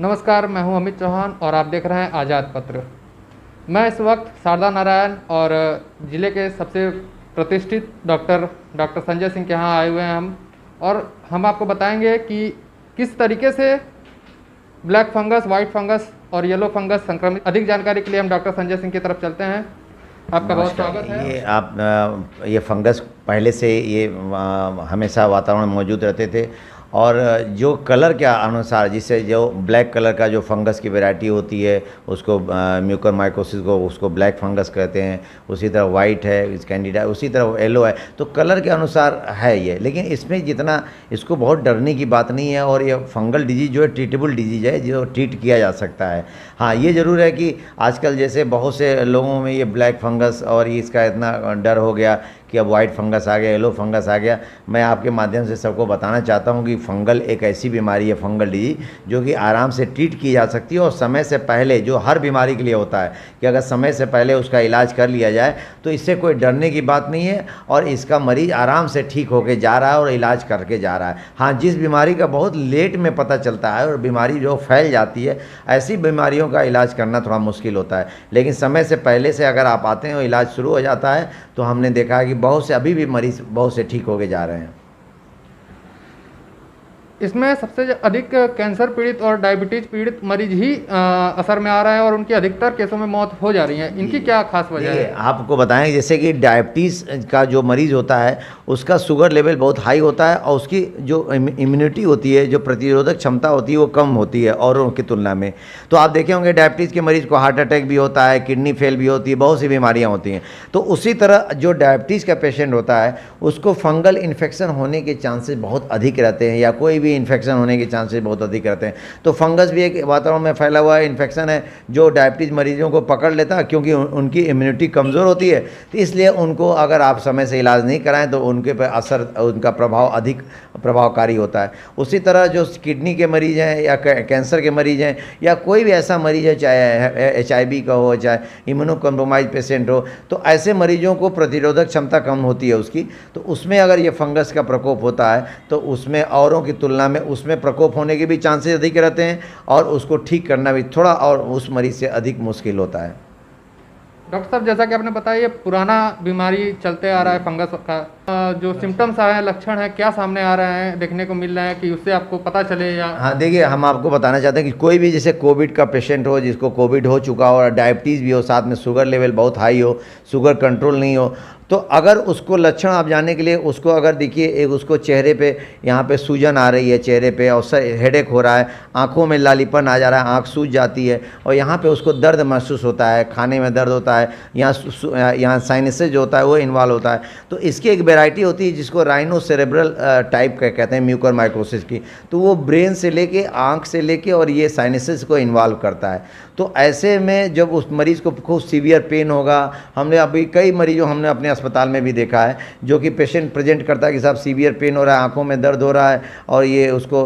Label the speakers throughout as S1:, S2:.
S1: नमस्कार, मैं हूं अमित चौहान और आप देख रहे हैं आज़ाद पत्र। मैं इस वक्त शारदा नारायण और ज़िले के सबसे प्रतिष्ठित डॉक्टर संजय सिंह के यहाँ आए हुए हैं और हम आपको बताएंगे कि किस तरीके से ब्लैक फंगस, वाइट फंगस और येलो फंगस संक्रमित। अधिक जानकारी के लिए हम डॉक्टर संजय सिंह की तरफ चलते हैं। आपका बहुत स्वागत है।
S2: ये फंगस पहले से ये हमेशा वातावरण में मौजूद रहते थे और जो कलर के अनुसार, जिससे जो ब्लैक कलर का जो फंगस की वैरायटी होती है उसको म्यूकरमाइकोसिस को उसको ब्लैक फंगस कहते हैं। उसी तरह वाइट है कैंडिडा, उसी तरह येलो है। तो कलर के अनुसार है ये, लेकिन इसमें जितना इसको बहुत डरने की बात नहीं है। और ये फंगल डिजीज़ जो है ट्रीटेबल डिजीज़ है, जो ट्रीट किया जा सकता है। हाँ, ये ज़रूर है कि आजकल जैसे बहुत से लोगों में ये ब्लैक फंगस और इसका इतना डर हो गया कि अब वाइट फंगस आ गया, येलो फंगस आ गया। मैं आपके माध्यम से सबको बताना चाहता हूं कि फंगल एक ऐसी बीमारी है, फंगल डिजीज, जो कि आराम से ट्रीट की जा सकती है और समय से पहले, जो हर बीमारी के लिए होता है कि अगर समय से पहले उसका इलाज कर लिया जाए तो इससे कोई डरने की बात नहीं है और इसका मरीज आराम से ठीक होके जा रहा है और इलाज करके जा रहा है। हाँ, जिस बीमारी का बहुत लेट में पता चलता है और बीमारी जो फैल जाती है, ऐसी बीमारियों का इलाज करना थोड़ा मुश्किल होता है। लेकिन समय से पहले से अगर आप आते हैं और इलाज शुरू हो जाता है तो हमने देखा है कि बहुत से अभी भी मरीज बहुत से ठीक होके जा रहे हैं।
S1: इसमें सबसे अधिक कैंसर पीड़ित और डायबिटीज पीड़ित मरीज ही असर में आ रहे हैं और उनकी अधिकतर केसों में मौत हो जा रही है। इनकी क्या खास वजह है?
S2: आपको बताएं, जैसे कि डायबिटीज़ का जो मरीज़ होता है उसका शुगर लेवल बहुत हाई होता है और उसकी जो इम्यूनिटी होती है, जो प्रतिरोधक क्षमता होती है, वो कम होती है औरों की तुलना में। तो आप देखे होंगे डायबिटीज़ के मरीज़ को हार्ट अटैक भी होता है, किडनी फेल भी होती है, बहुत सी बीमारियाँ होती हैं। तो उसी तरह जो डायबिटीज़ का पेशेंट होता है उसको फंगल इन्फेक्शन होने के चांसेस बहुत अधिक रहते हैं, या कोई भी इन्फेक्शन होने के चांसेस बहुत अधिक रहते हैं। तो फंगस भी एक वातावरण में फैला हुआ इन्फेक्शन है जो डायबिटीज़ मरीजों को पकड़ लेता है, क्योंकि उनकी इम्यूनिटी कमज़ोर होती है। तो इसलिए उनको अगर आप समय से इलाज नहीं कराएं तो उनके पर असर, उनका प्रभाव अधिक प्रभावकारी होता है। उसी तरह जो किडनी के मरीज़ हैं या कैंसर के मरीज़ हैं या कोई भी ऐसा मरीज़ है, चाहे HIV का हो, चाहे इम्यूनो कम्प्रोमाइज पेशेंट हो, तो ऐसे मरीजों को प्रतिरोधक क्षमता कम होती है उसकी। तो उसमें अगर ये फंगस का प्रकोप होता है तो उसमें औरों की तुलना में उसमें प्रकोप होने के भी चांसेस अधिक रहते हैं और उसको ठीक करना भी थोड़ा और उस मरीज से अधिक मुश्किल होता है।
S1: डॉक्टर साहब, जैसा कि आपने बताया, ये पुराना बीमारी चलते आ रहा है फंगस का। जो सिम्टम्स आ रहे हैं, लक्षण है, क्या सामने आ रहे हैं, देखने को मिल रहे हैं कि उससे आपको पता चले? या
S2: हाँ, देखिए, हम आपको बताना चाहते हैं कि कोई भी जैसे कोविड का पेशेंट हो, जिसको कोविड हो चुका हो और डायबिटीज़ भी हो, साथ में शुगर लेवल बहुत हाई हो, शुगर कंट्रोल नहीं हो, तो अगर उसको लक्षण आप जानने के लिए उसको अगर देखिए, एक उसको चेहरे पे यहाँ पे सूजन आ रही है चेहरे पे, और हेडेक हो रहा है, आंखों में लालीपन आ जा रहा है, आंख सूज जाती है, और यहाँ पे उसको दर्द महसूस होता है, खाने में दर्द होता है, यहाँ साइनसेस जो होता है वो इन्वॉल्व होता है। तो इसकी एक वैरायटी होती है जिसको राइनोसेरेब्रल टाइप का कहते हैं, म्यूकरमाइकोसिस की। तो वो ब्रेन से लेके, आँख से लेके और ये साइनसेस को इन्वॉल्व करता है। तो ऐसे में जब उस मरीज़ को खूब सीवियर पेन होगा, हमने अभी कई मरीजों हमने अपने अस्पताल में भी देखा है जो कि पेशेंट प्रेजेंट करता है कि साहब सीवियर पेन हो रहा है, आंखों में दर्द हो रहा है और ये उसको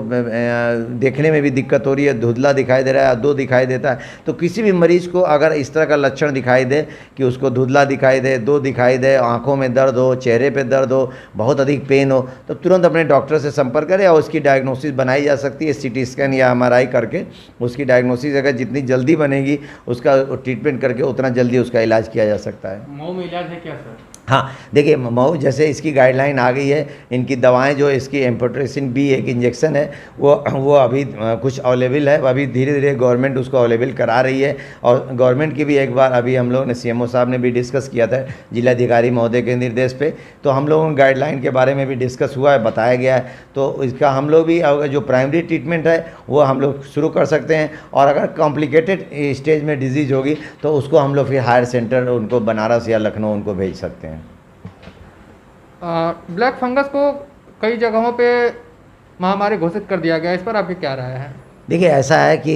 S2: देखने में भी दिक्कत हो रही है, धुंधला दिखाई दे रहा है, दो दिखाई देता है। तो किसी भी मरीज़ को अगर इस तरह का लक्षण दिखाई दे कि उसको धुंधला दिखाई दे, दो दिखाई दे, आंखों में दर्द हो, चेहरे पे दर्द हो, बहुत अधिक पेन हो, तो तुरंत अपने डॉक्टर से संपर्क करें और उसकी डायग्नोसिस बनाई जा सकती है। CT स्कैन या MRI करके उसकी डायग्नोसिस अगर जितनी जल्दी बनेगी उसका ट्रीटमेंट करके उतना जल्दी उसका इलाज किया जा सकता है।
S1: मऊ में इलाज है क्या सर?
S2: हाँ, देखिए, मऊ जैसे इसकी गाइडलाइन आ गई है, इनकी दवाएं जो इसकी एम्फोटेरेसिन B एक इंजेक्शन है वो अभी कुछ अवेलेबल है। अभी धीरे धीरे गवर्नमेंट उसको अवेलेबल करा रही है और गवर्नमेंट की भी एक बार अभी हम लोगों ने CMO साहब ने भी डिस्कस किया था जिलाधिकारी महोदय के निर्देश पे, तो हम लोगों को गाइडलाइन के बारे में भी डिस्कस हुआ है, बताया गया है। तो इसका हम लोग भी जो प्राइमरी ट्रीटमेंट है वो हम लोग शुरू कर सकते हैं, और अगर कॉम्प्लिकेटेड स्टेज में डिजीज़ होगी तो उसको हम लोग फिर हायर सेंटर उनको बनारस या लखनऊ उनको भेज सकते हैं।
S1: ब्लैक फंगस को कई जगहों पे महामारी घोषित कर दिया गया, इस पर आपकी क्या राय है?
S2: देखिए, ऐसा है कि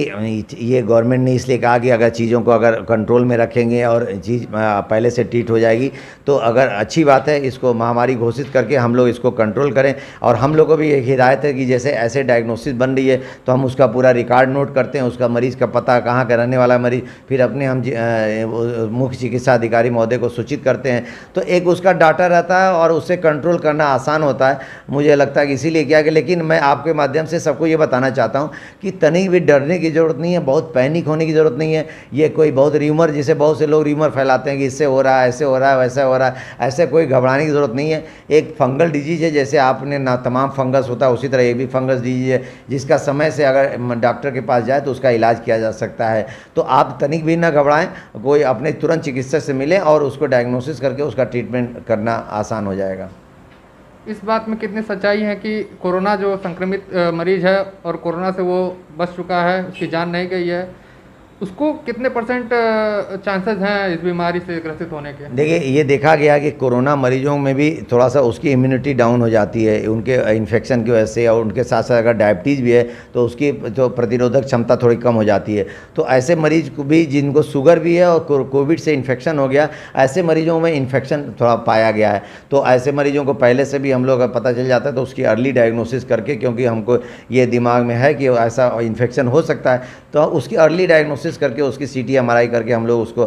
S2: ये गवर्नमेंट ने इसलिए कहा कि अगर चीज़ों को अगर कंट्रोल में रखेंगे और चीज़ पहले से ट्रीट हो जाएगी तो अगर अच्छी बात है, इसको महामारी घोषित करके हम लोग इसको कंट्रोल करें। और हम लोगों को भी एक हिदायत है कि जैसे ऐसे डायग्नोसिस बन रही है तो हम उसका पूरा रिकॉर्ड नोट करते हैं, उसका मरीज़ का पता, कहाँ का रहने वाला मरीज़, फिर अपने हम मुख्य चिकित्सा अधिकारी महोदय को सूचित करते हैं। तो एक उसका डाटा रहता है और उससे कंट्रोल करना आसान होता है, मुझे लगता है कि इसीलिए किया गया। लेकिन मैं आपके माध्यम से सबको ये बताना चाहता हूँ कि तनिक भी डरने की ज़रूरत नहीं है, बहुत पैनिक होने की ज़रूरत नहीं है। ये कोई बहुत र्यूमर, जैसे बहुत से लोग र्यूमर फैलाते हैं कि इससे हो रहा है, ऐसे हो रहा है, वैसा हो रहा है, ऐसे कोई घबराने की ज़रूरत नहीं है। एक फंगल डिजीज़ है, जैसे आपने ना तमाम फंगस होता है उसी तरह ये भी फंगस डिजीज़ है, जिसका समय से अगर डॉक्टर के पास जाए तो उसका इलाज किया जा सकता है। तो आप तनिक भी ना घबराएं, कोई अपने तुरंत चिकित्सक से मिलें और उसको डायग्नोसिस करके उसका ट्रीटमेंट करना आसान हो जाएगा।
S1: इस बात में कितनी सच्चाई है कि कोरोना जो संक्रमित मरीज है और कोरोना से वो बच चुका है, उसकी जान नहीं गई है, उसको कितने परसेंट चांसेस हैं इस बीमारी से ग्रसित होने के?
S2: देखिए, ये देखा गया कि कोरोना मरीजों में भी थोड़ा सा उसकी इम्यूनिटी डाउन हो जाती है उनके इन्फेक्शन की वजह से, और उनके साथ साथ अगर डायबिटीज़ भी है तो उसकी जो प्रतिरोधक क्षमता थोड़ी कम हो जाती है। तो ऐसे मरीज को भी जिनको शुगर भी है और कोविड से इन्फेक्शन हो गया, ऐसे मरीजों में इन्फेक्शन थोड़ा पाया गया है। तो ऐसे मरीजों को पहले से भी हम लोग पता चल जाता है, तो उसकी अर्ली डायग्नोसिस करके, क्योंकि हमको ये दिमाग में है कि ऐसा इन्फेक्शन हो सकता है, तो उसकी अर्ली डायग्नोसिस करके उसकी CT MRI करके हम लोग उसको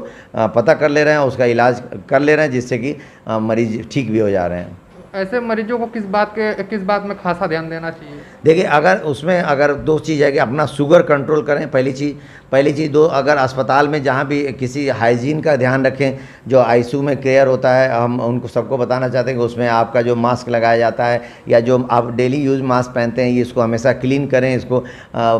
S2: पता कर ले रहे हैं, उसका इलाज कर ले रहे हैं, जिससे कि मरीज ठीक भी हो जा रहे हैं।
S1: ऐसे मरीजों को किस बात में खासा ध्यान देना चाहिए?
S2: देखिए, अगर दो चीज़ है कि अपना शुगर कंट्रोल करें, पहली चीज़। दो, अगर अस्पताल में जहाँ भी किसी हाइजीन का ध्यान रखें, जो ICU में केयर होता है, हम उनको सबको बताना चाहते हैं कि उसमें आपका जो मास्क लगाया जाता है या जो आप डेली यूज़ मास्क पहनते हैं, इसको हमेशा क्लीन करें। इसको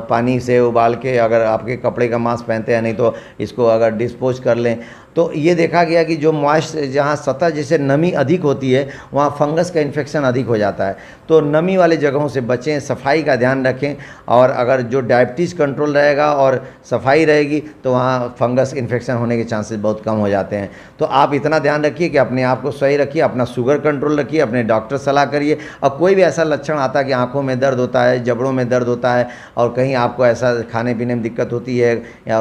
S2: पानी से उबाल के, अगर आपके कपड़े का मास्क पहनते हैं, नहीं तो इसको अगर डिस्पोज कर लें। तो ये देखा गया कि जो मॉइस्ट, जहाँ सतह जैसे नमी अधिक होती है, वहाँ फंगस का इन्फेक्शन अधिक हो जाता है। तो नमी वाली जगहों से बचें, सफाई का ध्यान रखें, और अगर जो डायबिटीज़ कंट्रोल रहेगा और सफाई रहेगी तो वहाँ फंगस इन्फेक्शन होने के चांसेस बहुत कम हो जाते हैं। तो आप इतना ध्यान रखिए कि अपने आप को सही रखिए, अपना शुगर कंट्रोल रखिए, अपने डॉक्टर सलाह करिए। और कोई भी ऐसा लक्षण आता है कि आँखों में दर्द होता है, जबड़ों में दर्द होता है, और कहीं आपको ऐसा खाने पीने में दिक्कत होती है, या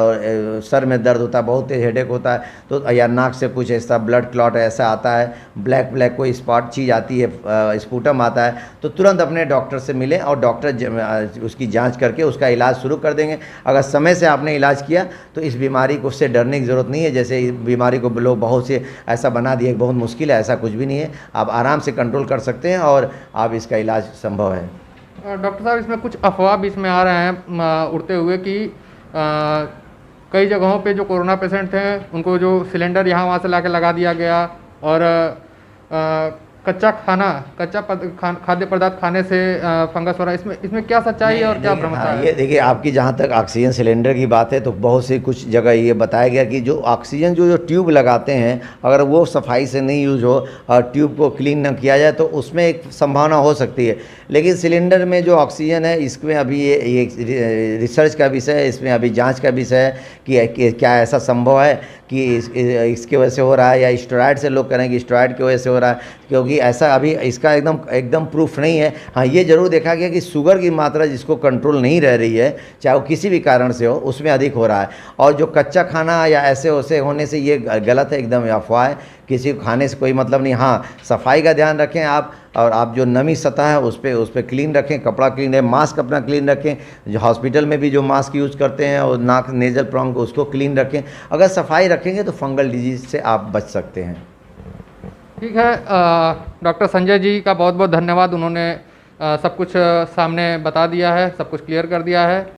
S2: सर में दर्द होता है, बहुत तेज हेडेक होता है, तो या नाक से कुछ ऐसा ब्लड क्लॉट ऐसा आता है, ब्लैक कोई स्पॉट चीज़ आती है, स्पूटम आता है, तो तुरंत अपने डॉक्टर से मिलें और डॉक्टर उसकी जांच करके उसका इलाज शुरू कर देंगे। अगर समय से आपने इलाज किया तो इस बीमारी को से डरने की ज़रूरत नहीं है। जैसे इस बीमारी को लोग बहुत से ऐसा बना दिए बहुत मुश्किल है, ऐसा कुछ भी नहीं है। आप आराम से कंट्रोल कर सकते हैं और आप इसका इलाज संभव है।
S1: डॉक्टर साहब, इसमें कुछ अफवाह बीच में आ रहे हैं उड़ते हुए कि कई जगहों पे जो कोरोना पेशेंट थे उनको जो सिलेंडर यहाँ वहाँ से ला के लगा दिया गया, और खाद्य पदार्थ खाने से फंगस हो रहा है। इसमें क्या सच्चाई है और क्या भ्रमता है?
S2: ये देखिए, आपकी जहाँ तक ऑक्सीजन सिलेंडर की बात है, तो बहुत सी कुछ जगह ये बताया गया कि जो ऑक्सीजन जो ट्यूब लगाते हैं, अगर वो सफाई से नहीं यूज़ हो और ट्यूब को क्लीन न किया जाए तो उसमें एक संभावना हो सकती है। लेकिन सिलेंडर में जो ऑक्सीजन है, इसमें अभी ये रिसर्च का विषय है, इसमें अभी जाँच का विषय है कि क्या ऐसा संभव है कि इसकी वजह से हो रहा है, या स्टेरॉइड से लोग करें कि स्टेरॉइड की वजह से हो रहा है, क्योंकि ऐसा अभी इसका एकदम प्रूफ नहीं है। हाँ, ये ज़रूर देखा गया कि शुगर की मात्रा जिसको कंट्रोल नहीं रह रही है, चाहे वो किसी भी कारण से हो, उसमें अधिक हो रहा है। और जो कच्चा खाना या ऐसे वैसे होने से ये गलत है, एकदम अफवाह है, किसी को खाने से कोई मतलब नहीं। हाँ, सफाई का ध्यान रखें आप, और आप जो नमी सतह है उस पर क्लीन रखें, कपड़ा क्लीन है, मास्क अपना क्लीन रखें, जो हॉस्पिटल में भी जो मास्क यूज़ करते हैं और नाक नेजल प्रॉन्ग उसको क्लीन रखें। अगर सफाई रखेंगे तो फंगल डिजीज़ से आप बच सकते हैं।
S1: ठीक है, डॉक्टर संजय जी का बहुत बहुत धन्यवाद। उन्होंने सब कुछ सामने बता दिया है, सब कुछ क्लियर कर दिया है।